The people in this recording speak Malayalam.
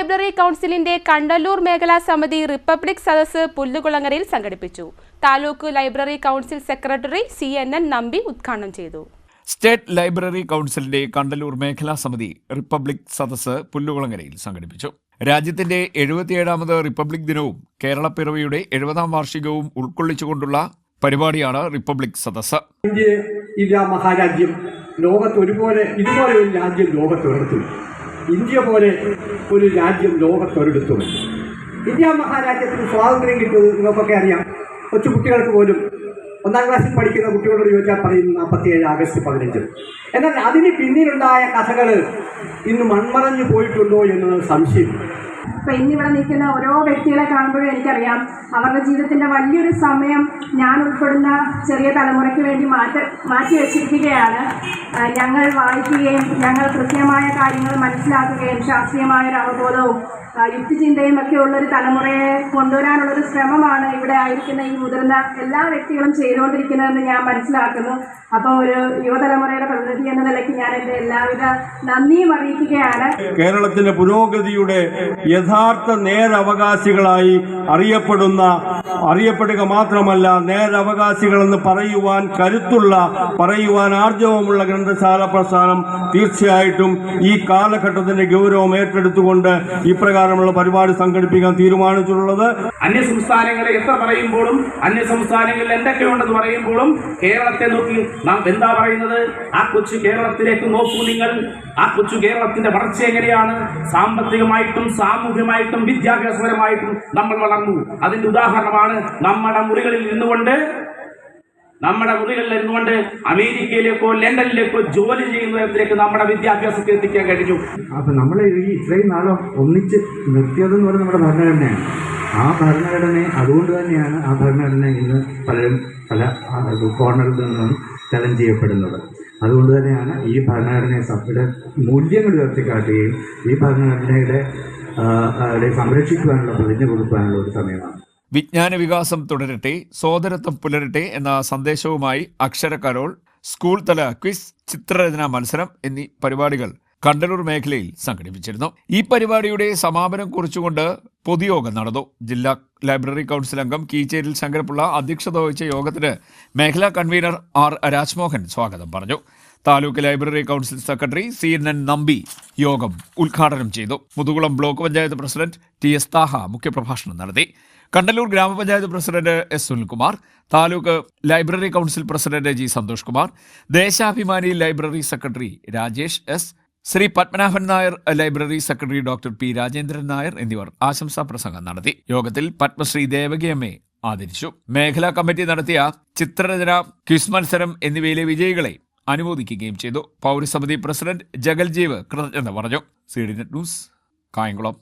ലൈബ്രറി കൗൺസിലിന്റെ കണ്ടല്ലൂർ മേഖലാ സമിതി റിപ്പബ്ലിക് സദസ്സ് പുല്ലുകുളങ്ങരയിൽ സംഘടിപ്പിച്ചു. Taluk library council secretary CNN Nambi ഉദ്ഘാടനം ചെയ്തു. സ്റ്റേറ്റ് ലൈബ്രറി കൗൺസിലിന്റെ കണ്ടല്ലൂർ മേഖലാ സമിതി റിപ്പബ്ലിക് സദസ്സ് പുല്ലുകുളങ്ങരയിൽ സംഘടിപ്പിച്ചു. രാജ്യത്തിന്റെ 77ാമത് റിപ്പബ്ലിക് ദിനവും കേരളപ്പിറവിയുടെ 70ാം വാർഷികവും ഉൾക്കൊള്ളിച്ചുകൊണ്ടുള്ള പരിപാടിയാണ് റിപ്പബ്ലിക് സദസ്സ്. ഇന്ത്യ മഹാരാജ്യം ലോകത്ത് ഇതുപോലെ ഒരു രാജ്യം ലോകത്തൊരിടത്തും ഇന്ത്യ പോലെ ഒരു രാജ്യം ലോകത്തൊരിടത്തുമില്ല. ഇന്ത്യ മഹാരാജ്യത്തിന് സ്വാതന്ത്ര്യം കിട്ടുന്നത് നിങ്ങൾക്കൊക്കെ അറിയാം. കൊച്ചു കുട്ടികൾക്ക് പോലും 1ാം ക്ലാസ്സിൽ പഠിക്കുന്ന കുട്ടികളോട് ചോദിച്ചാൽ പറയും 47 ആഗസ്റ്റ് 15. എന്നാൽ അതിന് പിന്നിലുണ്ടായ കഥകൾ ഇന്ന് മൺമറഞ്ഞു പോയിട്ടുണ്ടോ എന്നത് സംശയം. ഇപ്പം ഇന്നിവിടെ നിൽക്കുന്ന ഓരോ വ്യക്തികളെ കാണുമ്പോഴും എനിക്കറിയാം അവരുടെ ജീവിതത്തിൻ്റെ വലിയൊരു സമയം ഞാൻ ഉൾപ്പെടുന്ന ചെറിയ തലമുറയ്ക്ക് വേണ്ടി മാറ്റി വെച്ചിരിക്കുകയാണ്. ഞങ്ങൾ വായിക്കുകയും ഞങ്ങൾ കൃത്യമായ കാര്യങ്ങൾ മനസ്സിലാക്കുകയും ശാസ്ത്രീയമായൊരു അവബോധവും യുക്തിചിന്തയും ഒക്കെ ഉള്ളൊരു തലമുറയെ കൊണ്ടുവരാനുള്ളൊരു ശ്രമമാണ് ഇവിടെ ആയിരിക്കുന്ന ഈ മുതിർന്ന എല്ലാ വ്യക്തികളും ചെയ്തുകൊണ്ടിരിക്കുന്നതെന്ന് ഞാൻ മനസ്സിലാക്കുന്നു. അപ്പോൾ ഒരു യുവതലമുറയുടെ പ്രതിനിധി എന്ന നിലയ്ക്ക് ഞാൻ എൻ്റെ എല്ലാവിധ നന്ദിയും അറിയിക്കുകയാണ്. കേരളത്തിന്റെ പുരോഗതിയുടെ യഥാർത്ഥ നേരവകാശികളായി അറിയപ്പെടുക മാത്രമല്ല, നേരവകാശികളെന്ന് പറയുവാൻ ആർജവമുള്ള ഗ്രന്ഥശാല പ്രസ്ഥാനം തീർച്ചയായിട്ടും ഈ കാലഘട്ടത്തിന്റെ ഗൗരവം ഏറ്റെടുത്തുകൊണ്ട് ഇപ്രകാരമുള്ള പരിപാടി സംഘടിപ്പിക്കാൻ തീരുമാനിച്ചിട്ടുള്ളത്. അന്യസംസ്ഥാനങ്ങളെ എത്ര പറയുമ്പോഴും അന്യസംസ്ഥാനങ്ങളിൽ എന്തൊക്കെയുണ്ടെന്ന് പറയുമ്പോഴും കേരളത്തെ നോക്കി നാം എന്താ പറയുന്നത്? ആ കൊച്ചു കേരളത്തിലേക്ക് നോക്കൂ നിങ്ങൾ. ആ കൊച്ചു കേരളത്തിന്റെ വളർച്ച എങ്ങനെയാണ്? സാമ്പത്തികമായിട്ടും സാമൂഹ്യമായിട്ടും വിദ്യാഭ്യാസപരമായിട്ടും നമ്മൾ വളർന്നു. അതിന്റെ ഉദാഹരണമാണ് നമ്മുടെ മുറികളിൽ നിന്നുകൊണ്ട് അമേരിക്കയിലേക്കോ ലണ്ടനിലേക്കോ ജോലി ചെയ്യുന്നതിലേക്ക് നമ്മുടെ വിദ്യാഭ്യാസത്തെ എത്തിക്കാൻ കഴിഞ്ഞു. അപ്പൊ നമ്മൾ ഇത്രയും നാളും ഒന്നിച്ച് നിർത്തിയതെന്ന് പറഞ്ഞാൽ നമ്മുടെ ഭരണഘടനയാണ്. ആ ഭരണഘടനയെ അതുകൊണ്ട് തന്നെയാണ് ആ ഭരണഘടന ഇന്ന് പല കോർണറിൽ നിന്നും ചലഞ്ച് ചെയ്യപ്പെടുന്നത്. അതുകൊണ്ട് തന്നെയാണ് ഈ ഭരണഘടനയെ സഭയുടെ മൂല്യങ്ങൾ ഉയർത്തിക്കാട്ടുകയും ഈ ഭരണഘടനയുടെ സംരക്ഷിക്കുവാനുള്ള പ്രതിജ്ഞ കൊടുക്കുവാനുള്ള ഒരു സമയമാണ്. വിജ്ഞാന വികാസം തുടരട്ടെ, സോദരത്വം പുലരട്ടെ എന്ന സന്ദേശവുമായി അക്ഷര കരോൾ, സ്കൂൾ തല ക്വിസ്, ചിത്രരചനാ മത്സരം എന്നീ പരിപാടികൾ കണ്ടല്ലൂർ മേഖലയിൽ സംഘടിപ്പിച്ചിരുന്നു. ഈ പരിപാടിയുടെ സമാപനം കുറിച്ചുകൊണ്ട് പൊതുയോഗം നടന്നു. ജില്ലാ ലൈബ്രറി കൗൺസിൽ അംഗം കീച്ചേരിൽ ശങ്കരപിള്ള അധ്യക്ഷത വഹിച്ച യോഗത്തിന് മേഖലാ കൺവീനർ R രാജ്മോഹൻ സ്വാഗതം പറഞ്ഞു. Taluk library council secretary CNN Nambi യോഗം ഉദ്ഘാടനം ചെയ്തു. Muthukulam block panchayat president TS Thaha മുഖ്യപ്രഭാഷണം നടത്തി. Kandalloor grama panchayat president S Sunilkumar, taluk library council president G Santhosh Kumar, Deshabhimani library secretary Rajesh S, Sree Padmanabhan Nair library secretary Dr. P Rajendran Nair എന്നിവർ ആശംസാ പ്രസംഗം നടത്തി. യോഗത്തിൽ പത്മശ്രീ ദേവകിയമ്മയെ ആദരിച്ചു. മേഖലാ കമ്മിറ്റി നടത്തിയ ചിത്രരചന, ക്വിസ് മത്സരം എന്നിവയിലെ വിജയികളെ അനുമോദിക്കുകയും ചെയ്തു. പൗരസമിതി പ്രസിഡന്റ് ജഗൽജീവ് കൃതജ്ഞത പറഞ്ഞു. CDNet news, Kayamkulam.